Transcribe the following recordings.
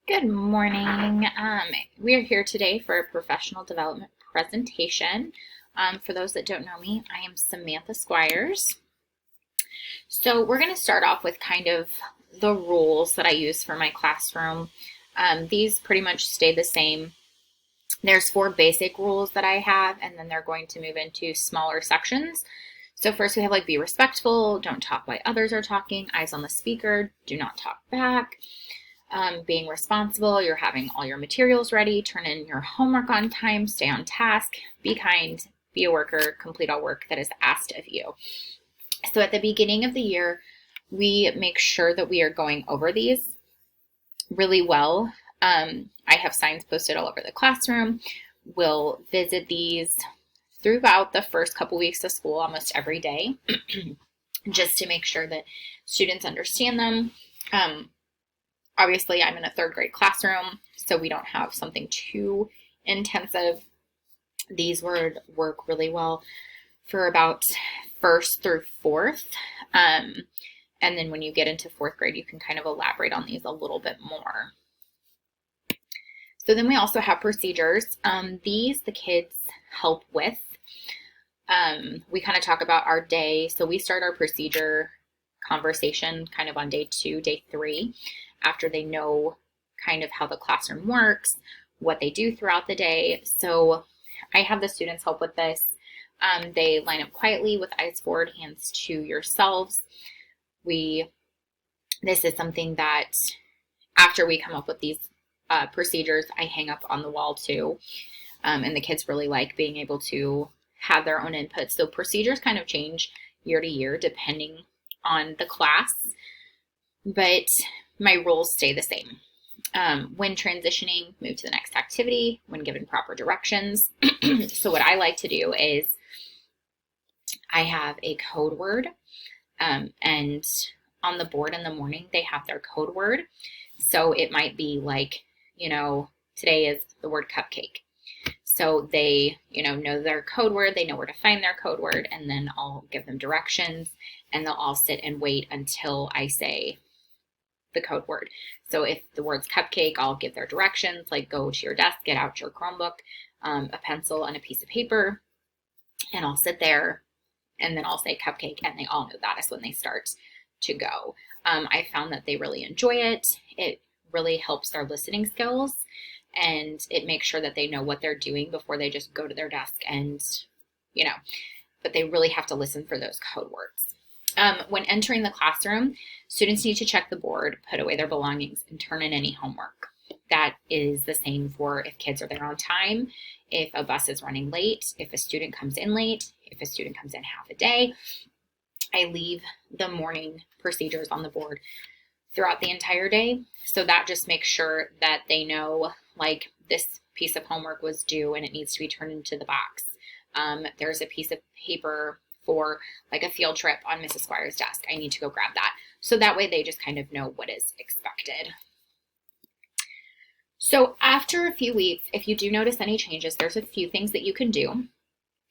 Good morning. We are here today for a professional development presentation. For those that don't know me, I am Samantha Squires. So we're going to start off with kind of the rules that I use for my classroom. These pretty much stay the same. There's 4 basic rules that I have, and then they're going to move into smaller sections. So first we have like be respectful, don't talk while others are talking, eyes on the speaker, do not talk back. Being responsible, you're having all your materials ready, turn in your homework on time, stay on task, be kind, be a worker, complete all work that is asked of you. So at the beginning of the year, we make sure that we are going over these really well. I have signs posted all over the classroom. We'll visit these throughout the first couple weeks of school almost every day just to make sure that students understand them. Obviously, I'm in a 3rd grade classroom, so we don't have something too intensive. These would work really well for about 1st through 4th. And then when you get into 4th grade, you can kind of elaborate on these a little bit more. So then we also have procedures. These the kids help with. We kind of talk about our day. So we start our procedure conversation kind of on day 2, day 3, after they know kind of how the classroom works, what they do throughout the day. So I have the students help with this. They line up quietly with eyes forward, hands to yourselves. This is something that after we come up with these procedures, I hang up on the wall too. And the kids really like being able to have their own input. So procedures kind of change year to year depending on the class, but my rules stay the same. When transitioning, move to the next activity when given proper directions. So what I like to do is I have a code word, and on the board in the morning, they have their code word. So it might be like, today is the word cupcake. So they, know their code word, they know where to find their code word, and then I'll give them directions, and they'll all sit and wait until I say the code word. So if the word's cupcake, I'll give their directions, like go to your desk, get out your Chromebook, a pencil, and a piece of paper, and I'll sit there, and then I'll say cupcake, and they all know that is when they start to go. I found that they really enjoy it. It really helps their listening skills, and it makes sure that they know what they're doing before they just go to their desk and, but they really have to listen for those code words. When entering the classroom, students need to check the board, put away their belongings, and turn in any homework. That is the same for if kids are there on time, if a bus is running late, if a student comes in late, if a student comes in half a day. I leave the morning procedures on the board throughout the entire day. So that just makes sure that they know, like, this piece of homework was due and it needs to be turned into the box. There's a piece of paper for like a field trip on Mrs. Squire's desk. I need to go grab that. So that way they just kind of know what is expected. So after a few weeks, if you do notice any changes, there's a few things that you can do.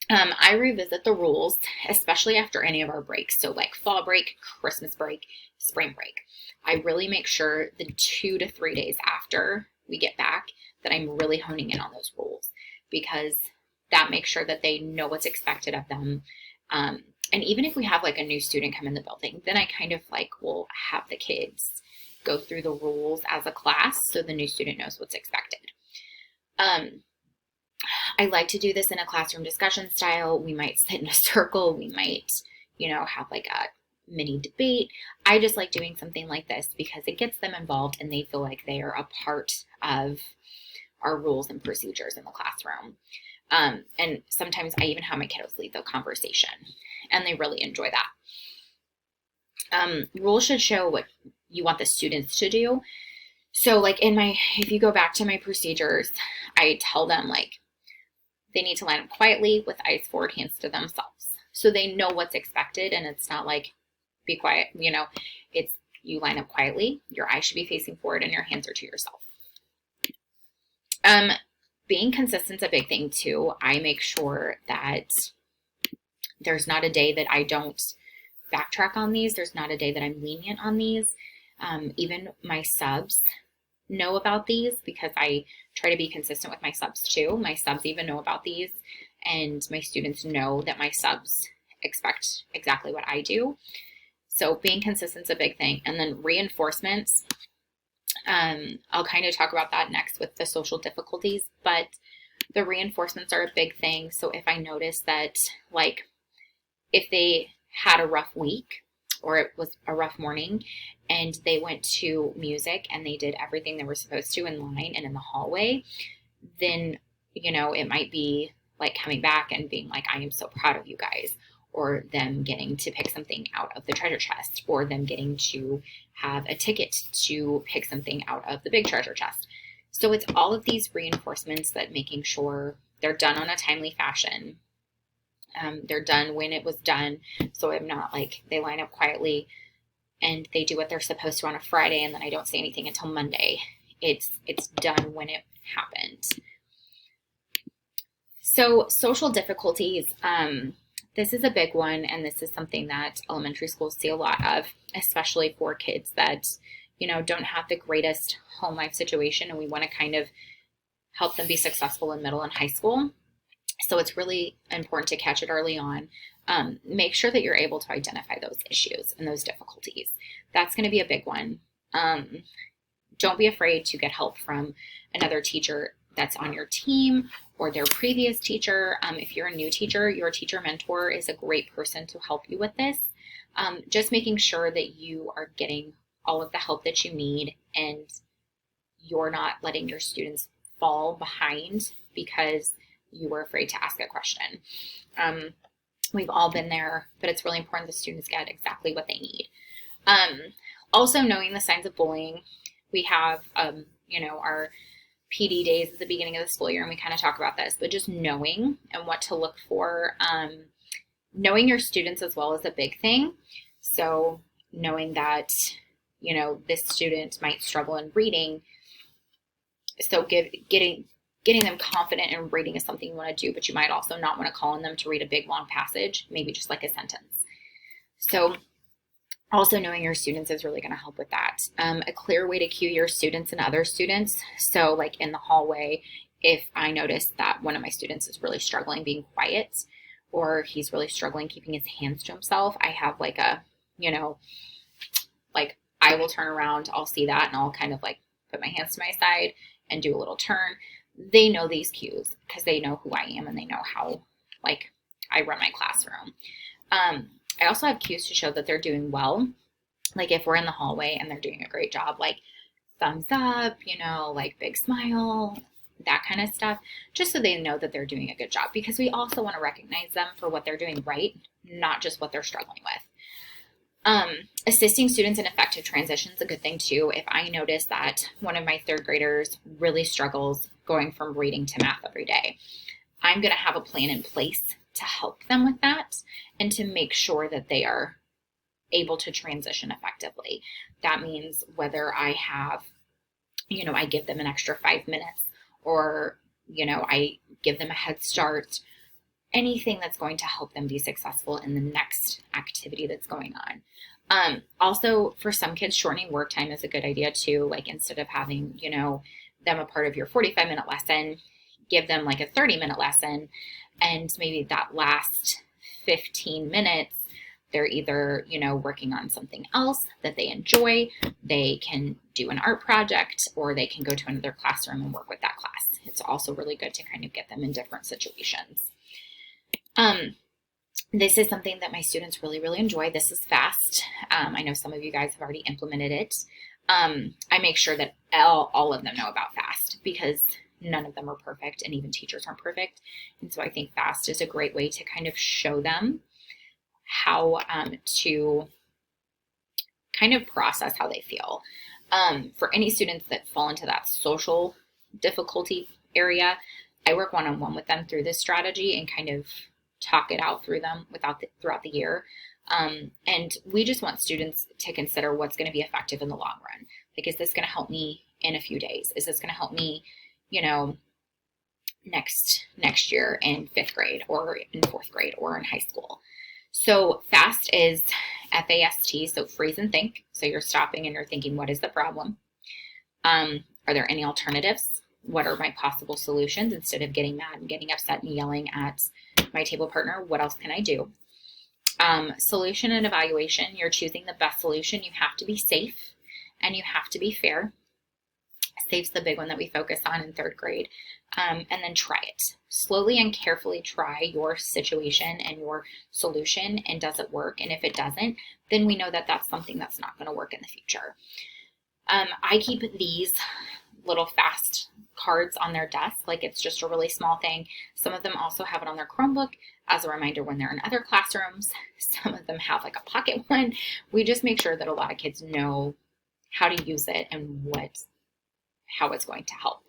I revisit the rules, especially after any of our breaks. So like fall break, Christmas break, spring break. I really make sure the 2 to 3 days after we get back that I'm really honing in on those rules, because that makes sure that they know what's expected of them. And even if we have like a new student come in the building, then I kind of like will have the kids go through the rules as a class so the new student knows what's expected. I like to do this in a classroom discussion style. We might sit in a circle. We might, have like a mini debate. I just like doing something like this because it gets them involved and they feel like they are a part of our rules and procedures in the classroom. And sometimes I even have my kiddos lead the conversation, and they really enjoy that. Rules should show what you want the students to do. So like if you go back to my procedures, I tell them like they need to line up quietly with eyes forward, hands to themselves. So they know what's expected, and it's not like be quiet, it's you line up quietly, your eyes should be facing forward, and your hands are to yourself. Being consistent is a big thing too. I make sure that there's not a day that I don't backtrack on these. There's not a day that I'm lenient on these. Even my subs know about these because I try to be consistent with my subs too. My subs even know about these, and my students know that my subs expect exactly what I do. So being consistent is a big thing. And then reinforcements, I'll kind of talk about that next with the social difficulties, but the reinforcements are a big thing. So if I notice that, like, if they had a rough week or it was a rough morning and they went to music and they did everything they were supposed to in line and in the hallway, then, it might be like coming back and being like, I am so proud of you guys, or them getting to pick something out of the treasure chest, or them getting to have a ticket to pick something out of the big treasure chest. So it's all of these reinforcements that making sure they're done on a timely fashion. They're done when it was done. So I'm not like they line up quietly and they do what they're supposed to on a Friday and then I don't say anything until Monday. It's done when it happened. So social difficulties, this is a big one, and this is something that elementary schools see a lot of, especially for kids that, don't have the greatest home life situation, and we want to kind of help them be successful in middle and high school. So it's really important to catch it early on. Make sure that you're able to identify those issues and those difficulties. That's going to be a big one. Don't be afraid to get help from another teacher that's on your team or their previous teacher. If you're a new teacher, your teacher mentor is a great person to help you with this. Just making sure that you are getting all of the help that you need and you're not letting your students fall behind because you were afraid to ask a question. We've all been there, but it's really important the students get exactly what they need. Also knowing the signs of bullying. We have, our PD days at the beginning of the school year, and we kind of talk about this, but just knowing and what to look for. Knowing your students as well is a big thing. So knowing that, this student might struggle in reading. So getting them confident in reading is something you want to do, but you might also not want to call on them to read a big long passage, maybe just like a sentence. So also knowing your students is really going to help with that. A clear way to cue your students and other students. So like in the hallway, if I notice that one of my students is really struggling being quiet, or he's really struggling keeping his hands to himself, I have like a, like I will turn around, I'll see that, and I'll kind of like put my hands to my side and do a little turn. They know these cues because they know who I am and they know how like I run my classroom. I also have cues to show that they're doing well. Like if we're in the hallway and they're doing a great job, like thumbs up, like big smile, that kind of stuff, just so they know that they're doing a good job, because we also want to recognize them for what they're doing right, not just what they're struggling with. Assisting students in effective transition is a good thing too. If I notice that one of my third graders really struggles going from reading to math every day, I'm going to have a plan in place to help them with that and to make sure that they are able to transition effectively. That means whether I have, I give them an extra 5 minutes, or, I give them a head start, anything that's going to help them be successful in the next activity that's going on. Also, for some kids, shortening work time is a good idea too. Like instead of having, them a part of your 45-minute lesson, give them like a 30-minute lesson, and maybe that last 15 minutes, they're either, working on something else that they enjoy, they can do an art project, or they can go to another classroom and work with that class. It's also really good to kind of get them in different situations. This is something that my students really, really enjoy. This is FAST. I know some of you guys have already implemented it. I make sure that all of them know about FAST because none of them are perfect, and even teachers aren't perfect. And so I think FAST is a great way to kind of show them how to kind of process how they feel. For any students that fall into that social difficulty area, I work one-on-one with them through this strategy and kind of talk it out through them throughout the year. And we just want students to consider what's going to be effective in the long run. Like, is this going to help me in a few days? Is this going to help me, next year in 5th grade or in 4th grade or in high school? So FAST is FAST, so freeze and think. So you're stopping and you're thinking, what is the problem? Are there any alternatives? What are my possible solutions? Instead of getting mad and getting upset and yelling at my table partner, what else can I do? Solution and evaluation. You're choosing the best solution. You have to be safe and you have to be fair. Safe's the big one that we focus on in third grade. And then try it. Slowly and carefully try your situation and your solution, and does it work? And if it doesn't, then we know that that's something that's not going to work in the future. I keep these little fast cards on their desk, like it's just a really small thing. Some of them also have it on their Chromebook as a reminder when they're in other classrooms. Some of them have like a pocket one. We just make sure that a lot of kids know how to use it and how it's going to help.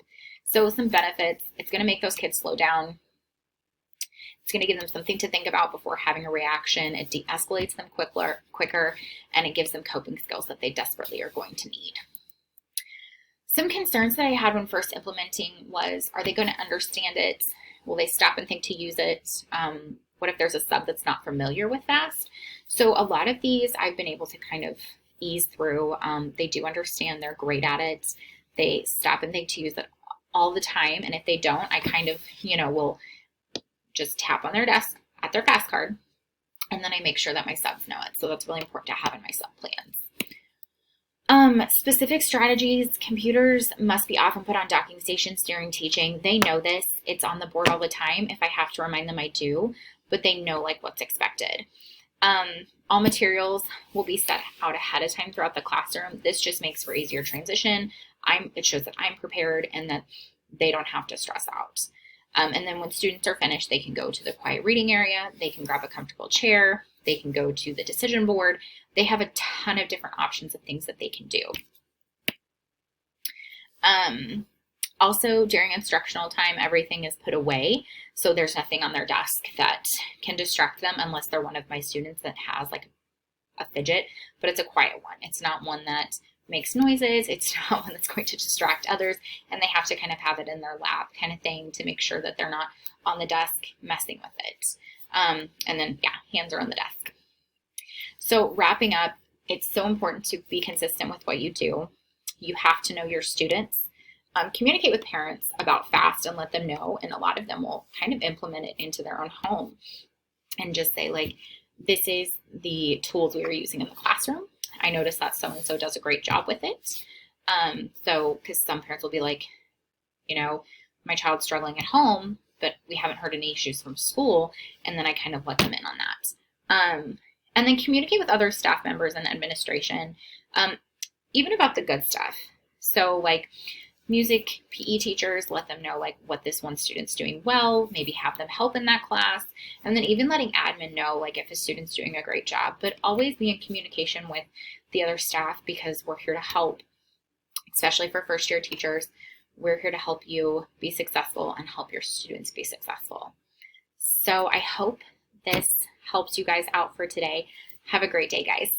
So some benefits: it's going to make those kids slow down. It's going to give them something to think about before having a reaction. It de-escalates them quicker, and it gives them coping skills that they desperately are going to need. Some concerns that I had when first implementing was, are they going to understand it? Will they stop and think to use it? What if there's a sub that's not familiar with FAST? So a lot of these I've been able to kind of ease through. They do understand, they're great at it. They stop and think to use it all the time. And if they don't, I kind of, will just tap on their desk at their FAST card. And then I make sure that my subs know it. So that's really important to have in my sub plans. Specific strategies: computers must be off and put on docking stations during teaching. They know this. It's on the board all the time. If I have to remind them, I do, but they know like what's expected. All materials will be set out ahead of time throughout the classroom. This just makes for easier transition. It shows that I'm prepared and that they don't have to stress out. And then when students are finished, they can go to the quiet reading area. They can grab a comfortable chair. They can go to the decision board. They have a ton of different options of things that they can do. Also, during instructional time, everything is put away. So there's nothing on their desk that can distract them unless they're one of my students that has like a fidget, but it's a quiet one. It's not one that makes noises. It's not one that's going to distract others, and they have to kind of have it in their lap kind of thing to make sure that they're not on the desk messing with it. And then, hands are on the desk. So wrapping up, it's so important to be consistent with what you do. You have to know your students. Communicate with parents about FAST and let them know, and a lot of them will kind of implement it into their own home and just say, like, this is the tools we are using in the classroom. I noticed that so-and-so does a great job with it. So, because some parents will be like, my child's struggling at home, but we haven't heard any issues from school. And then I kind of let them in on that. And then communicate with other staff members and administration, even about the good stuff. So like music PE teachers, let them know like what this one student's doing well, maybe have them help in that class. And then even letting admin know like if a student's doing a great job, but always be in communication with the other staff, because we're here to help, especially for first year teachers. We're here to help you be successful and help your students be successful. So I hope this helps you guys out for today. Have a great day, guys.